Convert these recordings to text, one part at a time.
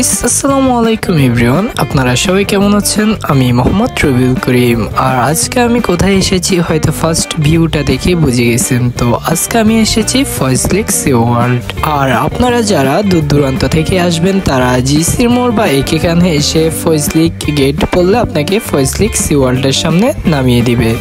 Guys, আসসালামু আলাইকুম everyone. আপনারা সবাই কেমন আছেন? আমি মোহাম্মদ রবিউল করিম। আর আজকে আমি কোথায় এসেছি হয়তো ফার্স্ট ভিউটা দেখে বুঝে গেছেন। তো আজকে আমি এসেছি ফয়েজলেক সি ওয়ার্ল্ড। আর আপনারা যারা দূর দূরান্ত থেকে আসবেন তারা জিসির মোড় বা এখানে এসে ফয়েজলেক গেট পড়লে আপনাকে ফয়েজলেক সি ওয়ার্ল্ডের সামনে নামিয়ে দিবে।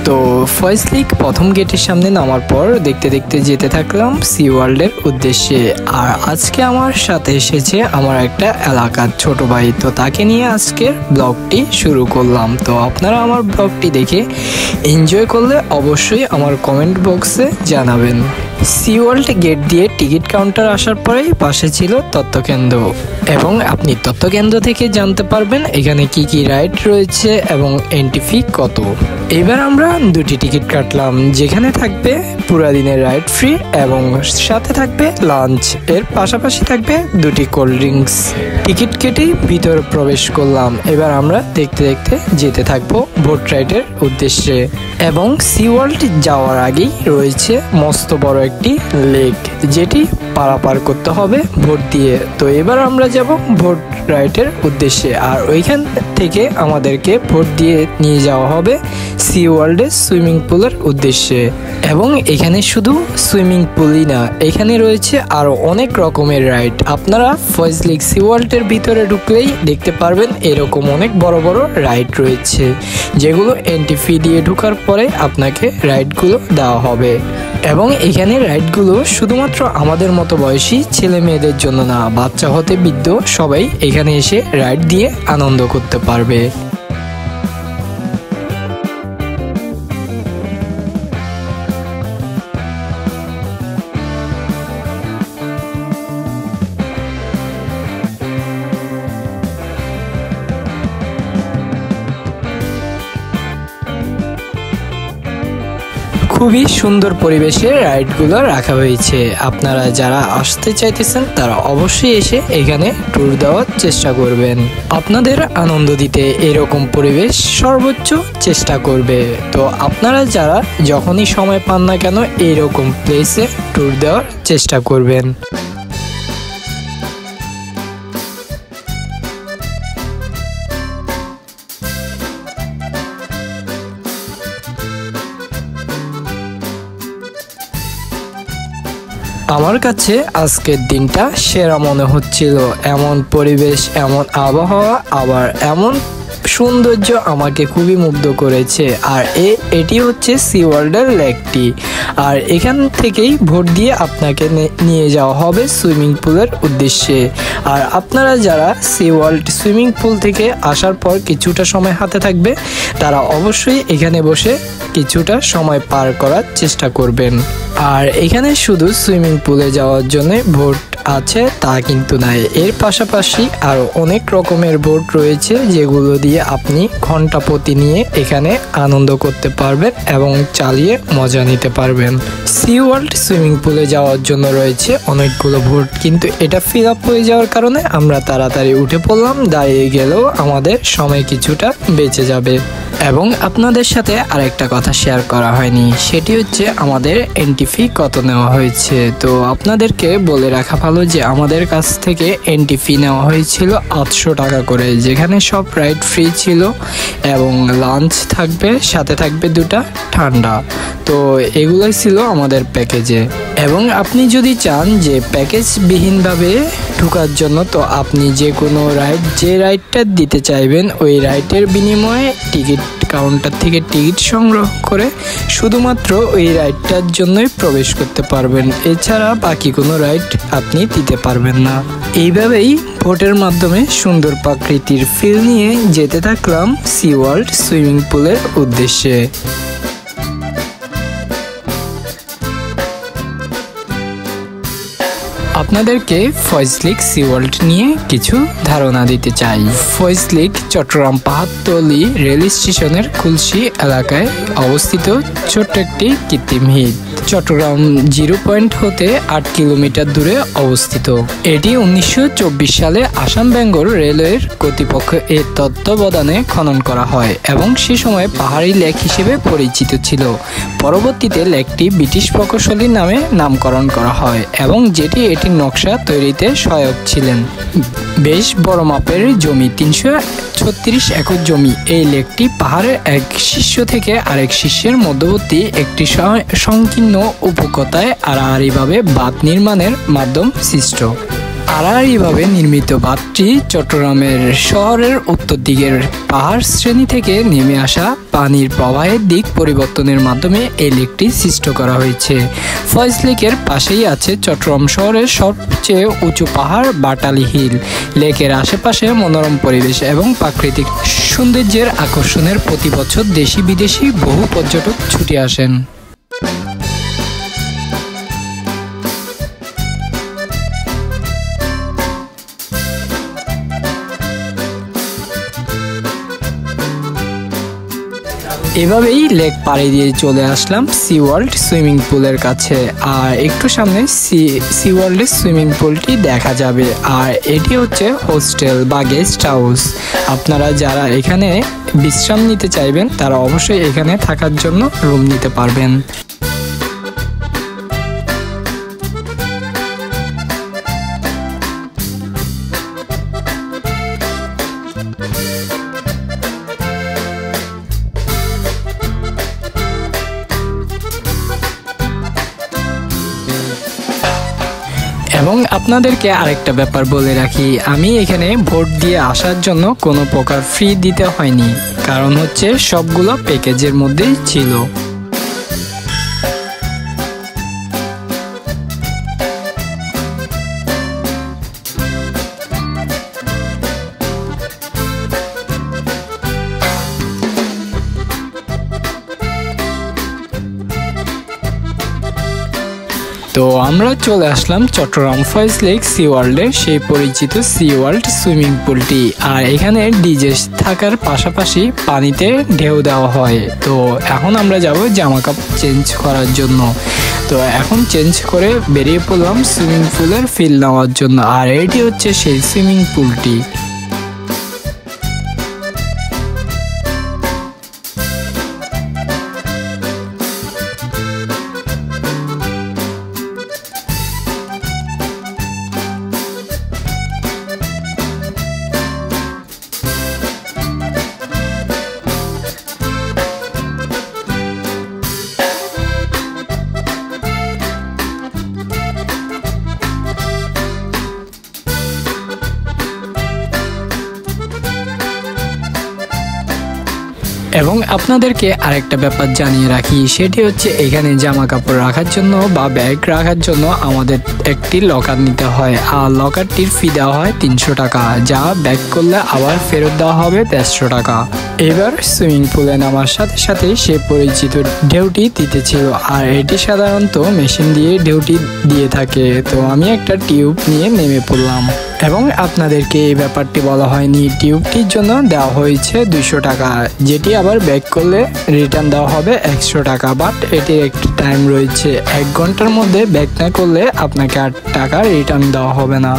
তো ফয়েজলেক প্রথম গেটের সামনে নামার পর দেখতে দেখতে যেতে থাকলাম সি ওয়ার্ল্ডের উদ্দেশ্যে। আর আজকে আমার সাথে এসেছে আমার একটা এলাকার ছোট ভাই, তো তাকে নিয়ে আজকের ব্লগটি শুরু করলাম। তো আপনারা আমার ব্লগটি দেখে এনজয় করলে অবশ্যই আমার কমেন্ট বক্সে জানাবেন। সি ওয়ার্ল্ড গেট দিয়ে টিকিট কাউন্টার আসার পরেই পাশে ছিল তথ্যকেন্দ্র, এবং আপনি তথ্যকেন্দ্র থেকে জানতে পারবেন এখানে কি কি রাইড রয়েছে এবং এন্ট্রি ফি কত। এবার আমরা দুটি টিকিট কাটলাম, যেখানে থাকবে পুরা দিনের রাইড ফ্রি এবং সাথে থাকবে লাঞ্চ, এর পাশাপাশি থাকবে দুটি কোল্ড ড্রিঙ্কস। টিকিট কেটেই ভিতরে প্রবেশ করলাম। এবার আমরা দেখতে দেখতে যেতে থাকবো বোট রাইডের উদ্দেশ্যে। এবং সি ওয়ার্ল্ড যাওয়ার আগেই রয়েছে মস্ত বড় একটি লেক, যেটি পারাপার করতে হবে বোট দিয়ে। তো এবার আমরা যাব বোট রাইডের উদ্দেশ্যে, আর ওইখান থেকে আমাদেরকে বোট দিয়ে নিয়ে যাওয়া হবে সি ওয়ার্ল্ডের সুইমিং পুলের উদ্দেশ্যে। এবং এখানে শুধু সুইমিং পুলই না, এখানে রয়েছে আরও অনেক রকমের রাইড। আপনারা ফয়েজলেক সি ওয়ার্ল্ডের ভিতরে ঢুকলেই দেখতে পারবেন এরকম অনেক বড় বড় রাইড রয়েছে, যেগুলো এন্ট্রি ফি দিয়ে ঢোকার পরে আপনাকে রাইডগুলো দেওয়া হবে। এবং এখানে রাইডগুলো শুধুমাত্র আমাদের মতো বয়সী ছেলে মেয়েদের জন্য না, বাচ্চা হতে বৃদ্ধ সবাই এখানে এসে রাইড দিয়ে আনন্দ করতে পারবে। খুবই সুন্দর পরিবেশে রাইডগুলো রাখা হয়েছে। আপনারা যারা আসতে চাইতেছেন তারা অবশ্যই এসে এখানে ট্যুর দেওয়ার চেষ্টা করবেন। আপনাদের আনন্দ দিতে এরকম পরিবেশ সর্বোচ্চ চেষ্টা করবে। তো আপনারা যারা যখনই সময় পান না কেন এইরকম প্লেসে ট্যুর দেওয়ার চেষ্টা করবেন। আমার কাছে আজকের দিনটা সেরা মনে হচ্ছিল। এমন পরিবেশ, এমন আবহাওয়া, আবার এমন সৌন্দর্য আমাকে খুবই মুগ্ধ করেছে। আর এটি হচ্ছে সি ওয়ার্ল্ডের লেকটি। আর এখান থেকেই ভোট দিয়ে আপনাকে নিয়ে যাওয়া হবে সুইমিং পুলের উদ্দেশ্যে। আর আপনারা যারা সি ওয়ার্ল্ড সুইমিং পুল থেকে আসার পর কিছুটা সময় হাতে থাকবে, তারা অবশ্যই এখানে বসে কিছুটা সময় পার করার চেষ্টা করবেন। আর এখানে শুধু সুইমিং পুলে যাওয়ার জন্য ভোট আছে তা কিন্তু নাই, এর পাশাপাশি আরও অনেক রকমের বোট রয়েছে, যেগুলো দিয়ে আপনি ঘন্টা প্রতি নিয়ে এখানে আনন্দ করতে পারবেন এবং চালিয়ে মজা নিতে পারবেন। সি ওয়ার্ল্ড সুইমিং পুলে যাওয়ার জন্য রয়েছে অনেকগুলো বোট, কিন্তু এটা ফিল আপ হয়ে যাওয়ার কারণে আমরা তাড়াতাড়ি উঠে পড়লাম। দাঁড়িয়ে গেলেও আমাদের সময় কিছুটা বেঁচে যাবে। এবং আপনাদের সাথে আরেকটা কথা শেয়ার করা হয়নি, সেটি হচ্ছে আমাদের এন্ট্রি ফি কত নেওয়া হয়েছে। তো আপনাদেরকে বলে রাখা ভালো যে আমাদের কাছ থেকে এন্ট্রি ফি নেওয়া হয়েছিল 800 টাকা করে, যেখানে সব রাইড ফ্রি ছিল এবং লাঞ্চ থাকবে, সাথে থাকবে দুটা ঠান্ডা। তো এগুলোই ছিল আমাদের প্যাকেজে। এবং আপনি যদি চান যে প্যাকেজবিহীনভাবে ঢোকার জন্য, তো আপনি যে কোনো যে রাইডটা দিতে চাইবেন ওই রাইডের বিনিময়ে টিকিট কাউন্টার থেকে টিকিট সংগ্রহ করে শুধুমাত্র ওই রাইডটার জন্যই প্রবেশ করতে পারবেন। এছাড়া বাকি কোনো রাইড আপনি দিতে পারবেন না। এইভাবেই ভোটের মাধ্যমে সুন্দর প্রকৃতির ফিল নিয়ে যেতে থাকলাম সি ওয়ার্ল্ড সুইমিং পুলের উদ্দেশ্যে। আপনাদেরকে ফয়েজলেক সি ওয়ার্ল্ড নিয়ে কিছু ধারণা দিতে চাই। ফয়েজলেক চট্টগ্রাম পাহাড়তলী রেল স্টেশনের খুলশী এলাকায় অবস্থিত ছোট্ট একটি কৃত্রিম হ্রদ। চট্টগ্রাম 0 পয়েন্ট হতে 8 কিলোমিটার দূরে অবস্থিত। এটি 1924 সালে আসাম বেঙ্গল রেলওয়ের কর্তৃপক্ষ এর তত্ত্বাবধানে খনন করা হয় এবং সে সময় পাহাড়ি লেক হিসেবে পরিচিত ছিল। পরবর্তীতে লেকটি ব্রিটিশ প্রকৌশলীর নামে নামকরণ করা হয় এবং যেটি লেকটির নকশা তৈরিতে সহায়ক ছিলেন। বেশ বড় মাপের জমি, 336 একর জমি। এই লেকটি পাহাড়ের এক শীর্ষ থেকে আরেক শীর্ষের মধ্যবর্তী একটি সংকীর্ণ উপত্যকায় আড়াআড়িভাবে বাঁধ নির্মাণের মাধ্যমে সৃষ্ট। আড়াআড়িভাবে নির্মিত বাঁধটি চট্টগ্রামের শহরের উত্তর দিকের পাহাড় শ্রেণী থেকে নেমে আসা পানির প্রবাহের দিক পরিবর্তনের মাধ্যমে এই লেকটি সৃষ্ট করা হয়েছে। ফয়েজ লেকের পাশেই আছে চট্টগ্রাম শহরের সবচেয়ে উঁচু পাহাড় বাটালি হিল। লেকের আশেপাশে মনোরম পরিবেশ এবং প্রাকৃতিক সৌন্দর্যের আকর্ষণের প্রতি বছর দেশি বিদেশি বহু পর্যটক ছুটে আসেন। এভাবেই লেক পাড়ি দিয়ে চলে আসলাম সি ওয়ার্ল্ড সুইমিং পুলের কাছে। আর একটু সামনে সি ওয়ার্ল্ডের সুইমিং পুলটি দেখা যাবে। আর এটি হচ্ছে হোস্টেল বা গেস্ট হাউস। আপনারা যারা এখানে বিশ্রাম নিতে চাইবেন তারা অবশ্যই এখানে থাকার জন্য রুম নিতে পারবেন। এবং আপনাদেরকে আরেকটা ব্যাপার বলে রাখি, আমি এখানে ভোট দিয়ে আসার জন্য কোনো প্রকার ফি দিতে হয়নি, কারণ হচ্ছে সবগুলো প্যাকেজের মধ্যেই ছিল। তো আমরা চলে আসলাম চট্টগ্রাম ফয়েজ লেক সি ওয়ার্ল্ডের সেই পরিচিত সি ওয়ার্ল্ড সুইমিং পুলটি। আর এখানে ডিজে থাকার পাশাপাশি পানিতে ঢেউ দেওয়া হয়। তো এখন আমরা যাব জামা কাপড় চেঞ্জ করার জন্য। তো এখন চেঞ্জ করে বেরিয়ে পড়লাম সুইমিং পুলের ফিল নেওয়ার জন্য। আর এটি হচ্ছে সেই সুইমিং পুলটি। এবং আপনাদেরকে আরেকটা ব্যাপার জানিয়ে রাখি, সেটি হচ্ছে এখানে জামা কাপড় রাখার জন্য বা ব্যাগ রাখার জন্য আমাদের একটি লকার নিতে হয়। আর লকারটির ফি দেওয়া হয় 300 টাকা, যা ব্যাক করলে আবার ফেরত দেওয়া হবে 150 টাকা। এবার সুইমিং পুলে নামার সাথে সাথে সে পরিচিত ঢেউটি দিতেছিল। আর এটি সাধারণত মেশিন দিয়ে ঢেউটি দিয়ে থাকে। তো আমি একটা টিউব নিয়ে নেমে পড়লাম। এবং আপনাদেরকে এই ব্যাপারটি বলা হয়নি, টিউবটির জন্য দেওয়া হয়েছে 200 টাকা, যেটি আবার ব্যাক করলে রিটার্ন দেওয়া হবে 100 টাকা। বাট এটির একটি টাইম রয়েছে, 1 ঘন্টার মধ্যে ব্যাক না করলে আপনাকে 8 টাকা রিটার্ন দেওয়া হবে না।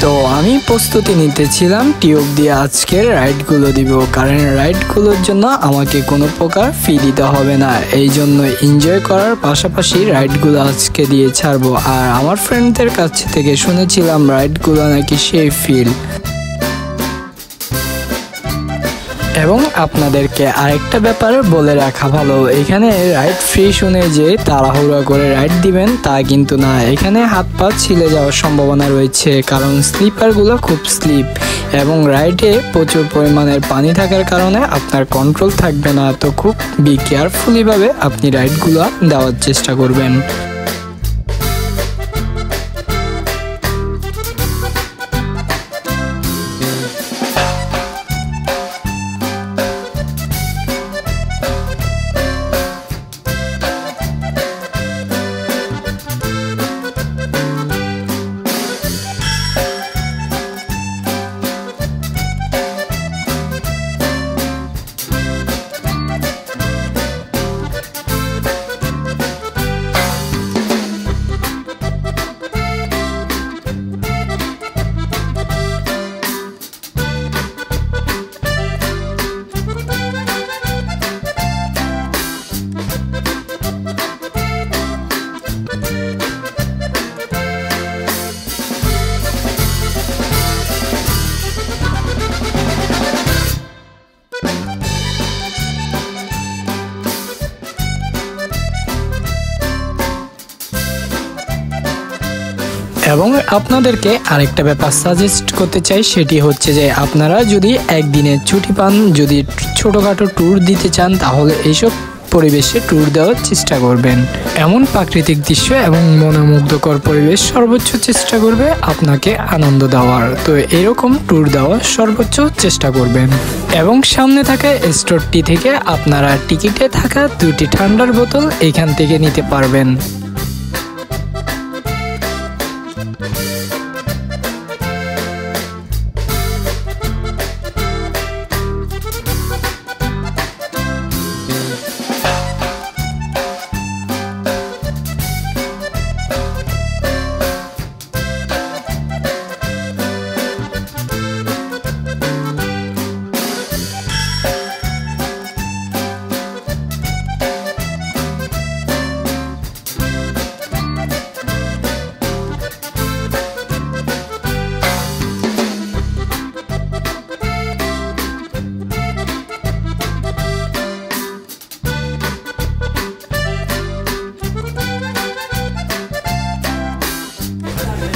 তো আমি প্রস্তুতি নিতেছিলাম টিউব দিয়ে আজকের রাইডগুলো দিব, কারণ রাইডগুলোর জন্য আমাকে কোনো প্রকার ফি দিতে হবে না। এই জন্য এনজয় করার পাশাপাশি রাইডগুলো আজকে দিয়ে ছাড়বো। আর আমার ফ্রেন্ডদের কাছ থেকে শুনেছিলাম রাইডগুলো নাকি সেই ফিল। এবং আপনাদেরকে আরেকটা ব্যাপার বলে রাখা ভালো, এখানে রাইড ফ্রি শুনে যে তাড়াহুড়া করে রাইড দিবেন তা কিন্তু না। এখানে হাত পা ছিলে যাওয়ার সম্ভাবনা রয়েছে, কারণ স্লিপারগুলো খুব স্লিপ এবং রাইডে প্রচুর পরিমাণের পানি থাকার কারণে আপনার কন্ট্রোল থাকবে না। তো খুব কেয়ারফুলিভাবে আপনি রাইডগুলো দেওয়ার চেষ্টা করবেন। এবং আপনাদেরকে আরেকটা ব্যাপার সাজেস্ট করতে চাই, সেটি হচ্ছে যে আপনারা যদি একদিনের ছুটি পান, যদি ছোটোখাটো ট্যুর দিতে চান, তাহলে এইসব পরিবেশে ট্যুর দেওয়ার চেষ্টা করবেন। এমন প্রাকৃতিক দৃশ্য এবং মনোমুগ্ধকর পরিবেশ সর্বোচ্চ চেষ্টা করবে আপনাকে আনন্দ দেওয়ার। তো এরকম ট্যুর দেওয়ার সর্বোচ্চ চেষ্টা করবেন। এবং সামনে থাকা স্টোরটি থেকে আপনারা টিকিটে থাকা 2টি ঠান্ডার বোতল এখান থেকে নিতে পারবেন।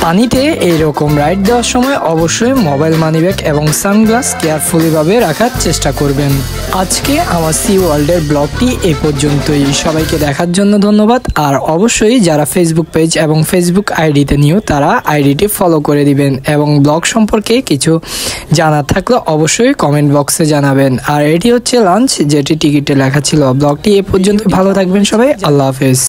পানিতে এইরকম রাইড দেওয়ার সময় অবশ্যই মোবাইল, মানিব্যাগ এবং সানগ্লাস কেয়ারফুলিভাবে রাখার চেষ্টা করবেন। আজকে আমার সি ওয়ার্ল্ডের ব্লগটি এই পর্যন্তই। সবাইকে দেখার জন্য ধন্যবাদ। আর অবশ্যই যারা ফেসবুক পেজ এবং ফেসবুক আইডিতে নিও, তারা আইডিটি ফলো করে দিবেন এবং ব্লগ সম্পর্কে কিছু জানার থাকলে অবশ্যই কমেন্ট বক্সে জানাবেন। আর এটি হচ্ছে লাঞ্চ, যেটি টিকিটে লেখা ছিল। ব্লগটি এ পর্যন্ত। ভালো থাকবেন সবাই। আল্লাহ হাফেজ।